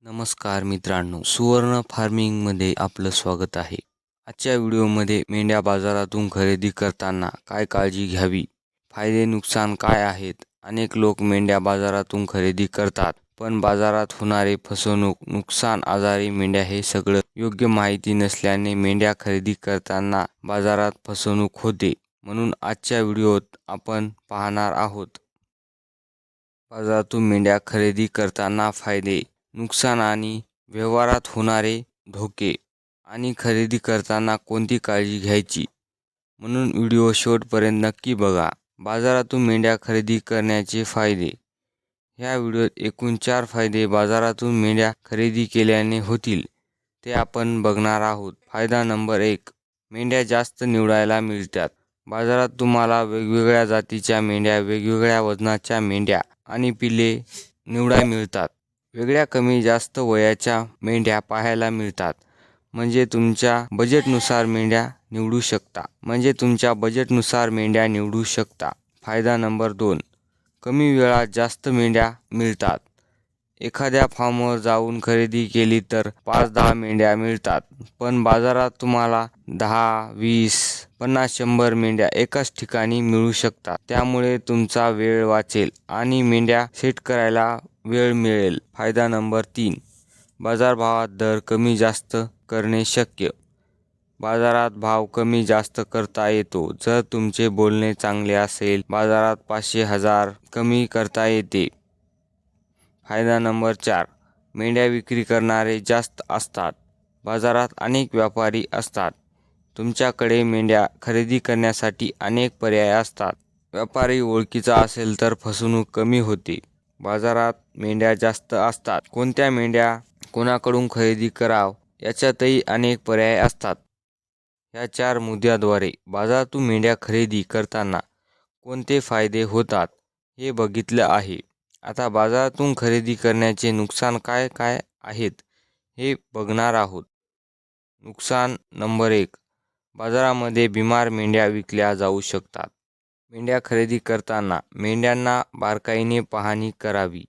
नमस्कार मित्रांनो, सुवर्ण फार्मिंगमध्ये आपलं स्वागत आहे. आजच्या व्हिडिओमध्ये मेंढ्या बाजारातून खरेदी करताना काय काळजी घ्यावी, फायदे नुकसान काय आहेत. अनेक लोक मेंढ्या बाजारातून खरेदी करतात, पण बाजारात होणारे फसवणूक, नुकसान, आजारी मेंढ्या हे सगळं योग्य माहिती नसल्याने मेंढ्या खरेदी करताना बाजारात फसवणूक होते. म्हणून आजच्या व्हिडिओत आपण पाहणार आहोत बाजारातून मेंढ्या खरेदी करताना फायदे, नुकसान आणि व्यवहारात होणारे धोके आणि खरेदी करताना कोणती काळजी घ्यायची. म्हणून व्हिडिओ शेवटपर्यंत नक्की बघा. बाजारातून मेंढ्या खरेदी करण्याचे फायदे. ह्या व्हिडिओत एकूण 4 फायदे बाजारातून मेंढ्या खरेदी केल्याने होतील ते आपण बघणार आहोत. फायदा नंबर 1, मेंढ्या जास्त निवडायला मिळतात. बाजारात तुम्हाला वेगवेगळ्या जातीच्या मेंढ्या, वेगवेगळ्या वजनाच्या मेंढ्या आणि पिल्ले निवडायला मिळतात. वेगळ्या कमी जास्त वयाच्या मेंढ्या पाहायला मिळतात. म्हणजे तुमच्या बजेटनुसार मेंढ्या निवडू शकता. फायदा नंबर 2, कमी वेळात जास्त मेंढ्या मिळतात. एखाद्या फार्मवर जाऊन खरेदी केली तर 5-10 मेंढ्या मिळतात, पण बाजारात तुम्हाला 10, 20, 50, 100 मेंढ्या एकाच ठिकाणी मिळू शकतात. त्यामुळे तुमचा वेळ वाचेल आणि मेंढ्या सेट करायला वेळ मिळेल. फायदा नंबर 3, बाजारभावात दर कमी जास्त करणे शक्य. बाजारात भाव कमी जास्त करता येतो. जर तुमचे बोलणे चांगले असेल, बाजारात 500-1000 कमी करता येते. फायदा नंबर 4, मेंढ्या विक्री करणारे जास्त असतात. बाजारात अनेक व्यापारी असतात. तुमच्याकडे मेंढ्या खरेदी करण्यासाठी अनेक पर्याय असतात. व्यापारी ओळखीचा असेल तर फसवणूक कमी होते. बाजारात मेंढ्या जास्त असतात. कोणत्या मेंढ्या कोणाकडून खरेदी करावं याच्यातही अनेक पर्याय असतात. या 4 मुद्द्याद्वारे बाजारातून मेंढ्या खरेदी करताना कोणते फायदे होतात हे बघितलं आहे. आता बाजारातून खरेदी करण्याचे नुकसान काय काय आहेत हे बघणार आहोत. नुकसान नंबर 1, बाजारामध्ये बिमार मेंढ्या विकल्या जाऊ शकतात. मेंढ्या खरेदी करताना मेंढ्यांना बारकाईने पाहणी करावी.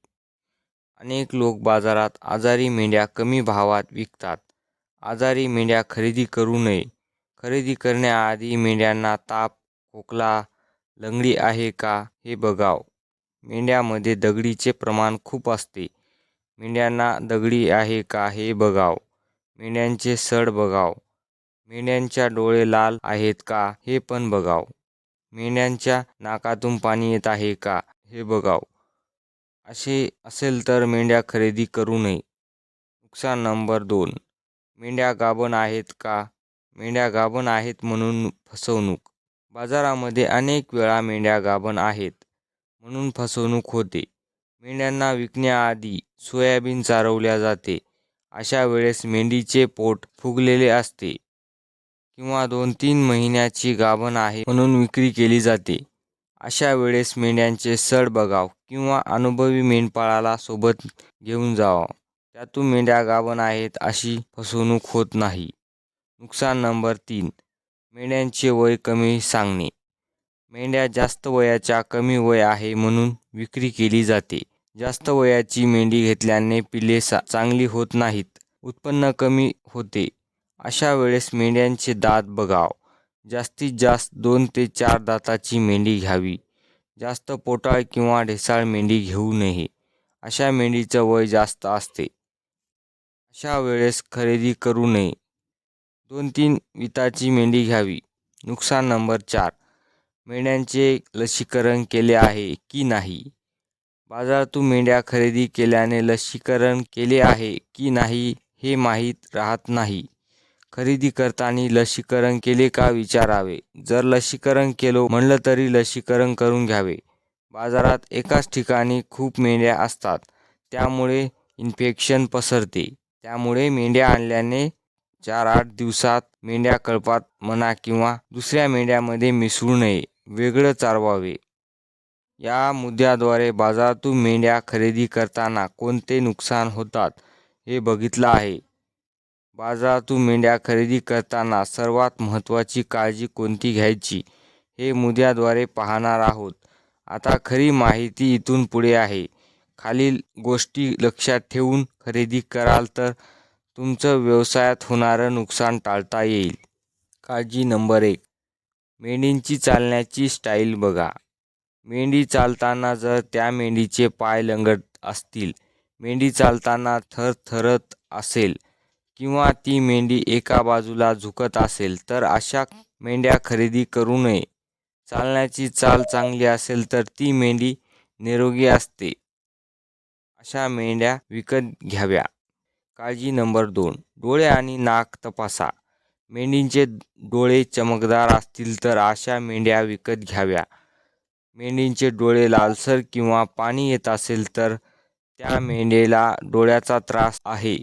अनेक लोक बाजारात आजारी मेंढ्या कमी भावात विकतात. आजारी मेंढ्या खरेदी करू नये. खरेदी करण्याआधी मेंढ्यांना ताप, खोकला, लंगडी आहे का हे बघावं. मेंढ्यामध्ये दगडीचे प्रमाण खूप असते. मेंढ्यांना दगडी आहे का हे बघावं. मेंढ्यांचे सड बघावं. मेंढ्यांच्या डोळे लाल आहेत का हे पण बघावं. मेंढ्यांच्या नाकातून पाणी येत आहे का हे बघावं. असे असेल तर मेंढ्या खरेदी करू नये. नुकसान नंबर 2, मेंढ्या गाभण आहेत का? मेंढ्या गाभण आहेत म्हणून फसवणूक. बाजारामध्ये अनेक वेळा मेंढ्या गाभण आहेत म्हणून फसवणूक होते. मेंढ्यांना विकण्याआधी सोयाबीन चारवल्या जाते. अशा वेळेस मेंढीचे पोट फुगलेले असते किंवा 2-3 महिन्याची गाभण आहे म्हणून विक्री केली जाते. अशा वेळेस मेंढ्यांचे सड बघावं किंवा अनुभवी मेंढपाळाला सोबत घेऊन जावं. त्यातून मेंढ्या गाभण आहेत अशी फसवणूक होत नाही. नुकसान नंबर 3, मेंढ्यांचे वय कमी सांगणे. मेंढ्या जास्त वयाच्या कमी वय आहे म्हणून विक्री केली जाते. जास्त वयाची मेंढी घेतल्याने पिल्ले चांगली होत नाहीत, उत्पन्न कमी होते. अशा वेळेस मेंढ्यांचे दात बघावं. जास्तीत जास्त 2 ते 4 दाताची मेंढी घ्यावी. जास्त पोटाळ किंवा ढेसाळ मेंढी घेऊ नये. अशा मेंढीचं वय जास्त असते. अशा वेळेस खरेदी करू नये. 2-3 विताची मेंढी घ्यावी. नुकसान नंबर 4, मेंढ्यांचे लसीकरण केले आहे की नाही. बाजारातून मेंढ्या खरेदी केल्याने लसीकरण केले आहे की नाही हे माहीत राहत नाही. खरेदी करताना लसीकरण केले का विचारावे. जर लसीकरण केलं म्हणलं तरी लसीकरण करून घ्यावे. बाजारात एकाच ठिकाणी खूप मेंढ्या असतात, त्यामुळे इन्फेक्शन पसरते. त्यामुळे मेंढ्या आणल्याने 4-8 दिवसात मेंढ्या कळपात म्हणा किंवा दुसऱ्या मेंढ्यामध्ये मिसळू नये, वेगळं चारवावे. या मुद्द्याद्वारे बाजारातून मेंढ्या खरेदी करताना कोणते नुकसान होतात हे बघितलं आहे. बाजारातून मेंढ्या खरेदी करताना सर्वात महत्त्वाची काळजी कोणती घ्यायची हे मुद्द्याद्वारे पाहणार आहोत. आता खरी माहिती इथून पुढे आहे. खालील गोष्टी लक्षात ठेवून खरेदी कराल तर तुमचं व्यवसायात होणारं नुकसान टाळता येईल. काळजी नंबर 1. मेंढींची चालण्याची स्टाईल बघा. मेंढी चालताना जर त्या मेंढीचे पाय लंगडत असतील, मेंढी चालताना थरथरत असेल किंवा ती मेंढी एका बाजूला झुकत असेल तर अशा मेंढ्या खरेदी करू नये. चालण्याची चाल चांगली असेल तर ती मेंढी निरोगी असते. अशा मेंढ्या विकत घ्याव्या. काळजी नंबर 2. डोळे आणि नाक तपासा. मेंढींचे डोळे चमकदार असतील तर अशा मेंढ्या विकत घ्याव्या. मेंढींचे डोळे लालसर किंवा पाणी येत असेल तर त्या मेंढीला डोळ्याचा त्रास आहे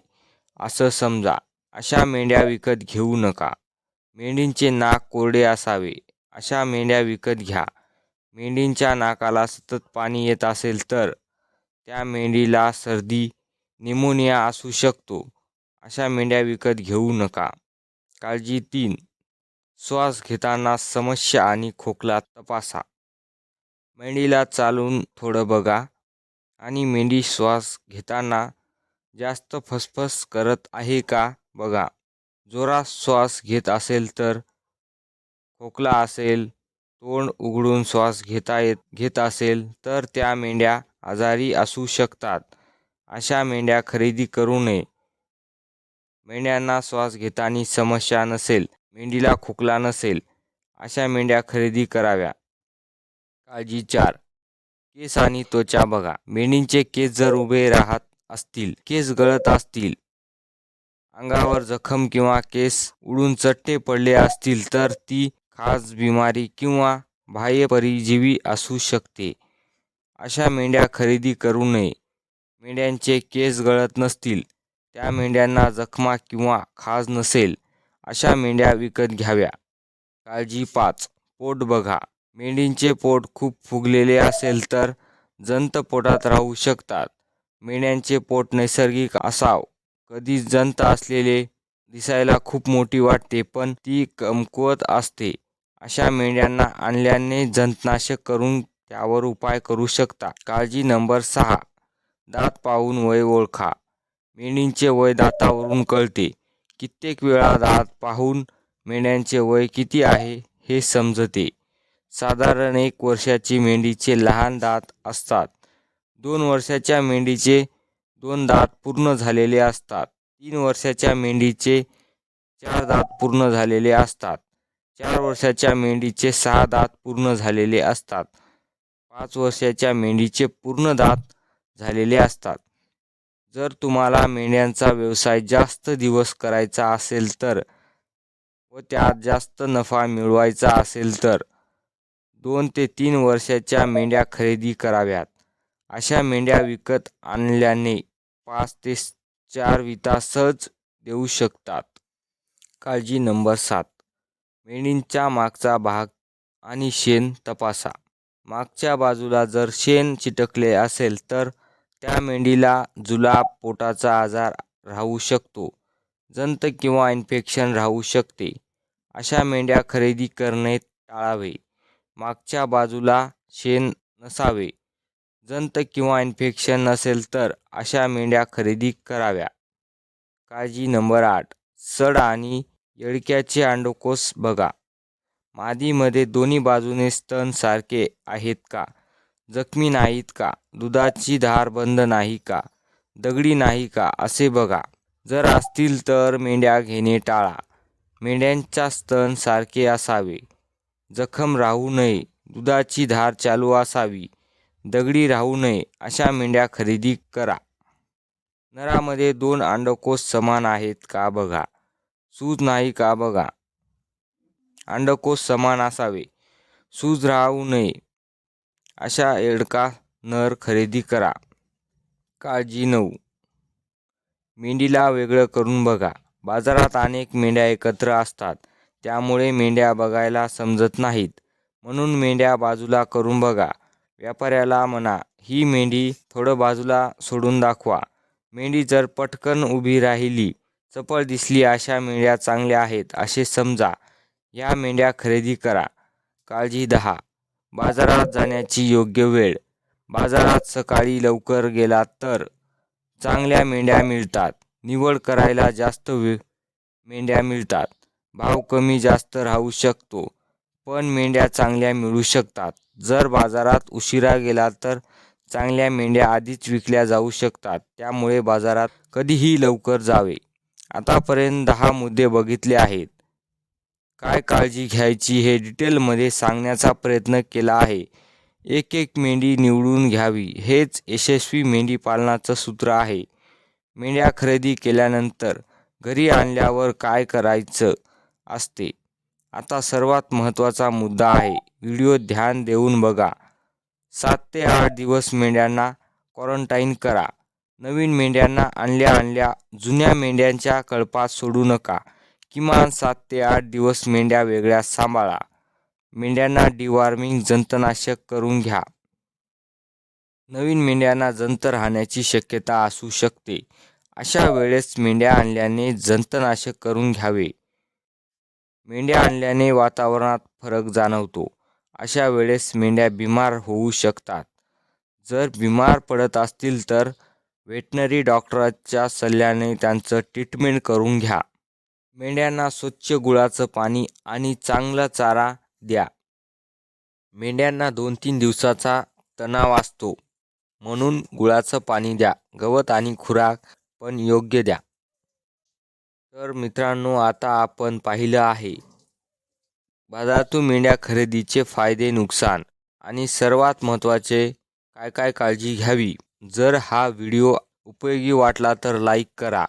असं समजा. अशा मेंढ्या विकत घेऊ नका. मेंढींचे नाक कोरडे असावे. अशा मेंढ्या विकत घ्या. मेंढींच्या नाकाला सतत पाणी येत असेल तर त्या मेंढीला सर्दी, निमोनिया असू शकतो. अशा मेंढ्या विकत घेऊ नका. काळजी 3. श्वास घेताना समस्या आणि खोकला तपासा. मेंढीला चालून थोडं बघा आणि मेंढी श्वास घेताना जास्त फसफस करत आहे का बघा. जोरात श्वास घेत असेल तर खोकला असेल, तोंड उघडून श्वास घेत असेल तर त्या मेंढ्या आजारी असू शकतात. अशा मेंढ्या खरेदी करू नये. मेंढ्यांना श्वास घेताना समस्या नसेल, मेंढीला खोकला नसेल, अशा मेंढ्या खरेदी कराव्या. काळजी 4. केस आणि त्वचा बघा. मेंढींचे केस जर उभे राहत असतील, केस गळत असतील, अंगावर जखम किंवा केस उडून चट्टे पडले असतील तर ती खाज बिमारी किंवा बाह्य परजीवी असू शकते. अशा मेंढ्या खरेदी करू नये. मेंढ्यांचे केस गळत नसतील, त्या मेंढ्यांना जखमा किंवा खाज नसेल, अशा मेंढ्या विकत घ्याव्या. काळजी 5. पोट बघा. मेंढींचे पोट खूप फुगलेले असेल तर जंत पोटात राहू शकतात. मेंढ्यांचे पोट नैसर्गिक असावं. कधी जंत असलेले दिसायला खूप मोठी वाटते पण ती कमकुवत असते. अशा मेंढ्यांना आणल्याने जंतनाशक करून त्यावर उपाय करू शकता. काळजी नंबर 6. दात पाहून वय ओळखा. मेंढींचे वय दातावरून कळते. कित्येक वेळा दात पाहून मेंढ्यांचे वय किती आहे हे समजते. साधारण 1 वर्षाची मेंढीचे लहान दात असतात. 2 वर्षाच्या मेंढीचे 2 दात पूर्ण झालेले असतात. 3 वर्षाच्या मेंढीचे 4 दात पूर्ण झालेले असतात. 4 वर्षाच्या मेंढीचे 6 दात पूर्ण झालेले असतात. 5 वर्षाच्या मेंढीचे पूर्ण दात झालेले असतात. जर तुम्हाला मेंढ्यांचा व्यवसाय जास्त दिवस करायचा असेल तर व त्यात जास्त नफा मिळवायचा असेल तर 2 ते 3 वर्षाच्या मेंढ्या खरेदी कराव्यात. अशा मेंढ्या विकत आणल्याने 5 ते 4 विता सहज देऊ शकतात. काळजी नंबर 7. मेंढींचा मागचा भाग आणि शेण तपासा. मागच्या बाजूला जर शेण चिटकले असेल तर त्या मेंढीला जुलाब, पोटाचा आजार राहू शकतो. जंत किंवा इन्फेक्शन राहू शकते. अशा मेंढ्या खरेदी करणे टाळावे. मागच्या बाजूला शेण नसावे. जंत किंवा इन्फेक्शन नसेल तर अशा मेंढ्या खरेदी कराव्या. काळजी नंबर 8. सड आणि येडक्याचे अंडकोष बघा. मादीमध्ये दोन्ही बाजूने स्तन सारखे आहेत का? जखमी नाहीत का? दुधाची धार बंद नाही का? दगडी नाही का? असे बघा. जर असतील तर मेंढ्या घेणे टाळा. मेंढ्यांच्या स्तन सारखे असावे. जखम राहू नये. दुधाची धार चालू असावी. दगडी राहू नये. अशा मेंढ्या खरेदी करा. नरामध्ये 2 अंडकोष समान आहेत का बघा. सूज नाही का बघा. अंडकोष समान असावे. सूज राहू नये. अशा येडका नर खरेदी करा. काळजी 9. मेंढीला वेगळं करून बघा. बाजारात अनेक मेंढ्या एकत्र असतात. त्यामुळे मेंढ्या बघायला समजत नाहीत. म्हणून मेंढ्या बाजूला करून बघा. व्यापाऱ्याला म्हणा, ही मेंढी थोडं बाजूला सोडून दाखवा. मेंढी जर पटकन उभी राहिली, चपळ दिसली, अशा मेंढ्या चांगल्या आहेत असे समजा. या मेंढ्या खरेदी करा. काळजी 10. बाजारात जाण्याची योग्य वेळ. बाजारात सकाळी लवकर गेलात तर चांगल्या मेंढ्या मिळतात. निवड करायला जास्त मेंढ्या मिळतात. भाव कमी जास्त राहू शकतो, पण मेंढ्या चांगल्या मिळू शकतात. जर बाजारात उशिरा गेला तर चांगल्या मेंढ्या आधीच विकल्या जाऊ शकतात. त्यामुळे बाजारात कधीही लवकर जावे. आतापर्यंत 10 मुद्दे बघितले आहेत. काय काळजी घ्यायची हे डिटेलमध्ये सांगण्याचा प्रयत्न केला आहे. एक एक मेंढी निवडून घ्यावी हेच यशस्वी मेंढी पालनाचं सूत्र आहे. मेंढ्या खरेदी केल्यानंतर घरी आणल्यावर काय करायचं असते? आता सर्वात महत्त्वाचा मुद्दा आहे. व्हिडिओ ध्यान देऊन बघा. 7 ते 8 दिवस मेंढ्यांना क्वारंटाईन करा. नवीन मेंढ्यांना आणल्या जुन्या मेंढ्यांच्या कळपात सोडू नका. किमान 7 ते 8 दिवस मेंढ्या वेगळ्या सांभाळा. मेंढ्यांना डिवॉर्मिंग जंतनाशक करून घ्या. नवीन मेंढ्यांना जंत राहण्याची शक्यता असू शकते. अशा वेळेस मेंढ्या आणल्याने जंतनाशक करून घ्यावे. मेंढ्या आणल्याने वातावरणात फरक जाणवतो. अशा वेळेस मेंढ्या बिमार होऊ शकतात. जर बिमार पडत असतील तर व्हेटनरी डॉक्टरच्या सल्ल्याने त्यांचं ट्रीटमेंट करून घ्या. मेंढ्यांना स्वच्छ गुळाचं पाणी आणि चांगला चारा द्या. मेंढ्यांना 2-3 दिवसाचा तणाव असतो, म्हणून गुळाचं पाणी द्या. गवत आणि खुराक पण योग्य द्या. तर मित्रांनो, आता आपण पाहिलं आहे बाजारातून मेंढ्या खरेदीचे फायदे, नुकसान आणि सर्वात महत्त्वाचे काय काय काळजी घ्यावी. जर हा व्हिडिओ उपयोगी वाटला तर लाईक करा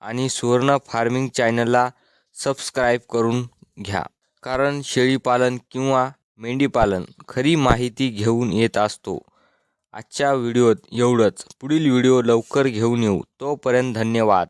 आणि सुवर्ण फार्मिंग चॅनलला सबस्क्राईब करून घ्या. कारण शेळीपालन किंवा मेंढीपालन खरी माहिती घेऊन येत असतो. आजच्या व्हिडिओत एवढंच. पुढील व्हिडिओ लवकर घेऊन येऊ. तोपर्यंत धन्यवाद.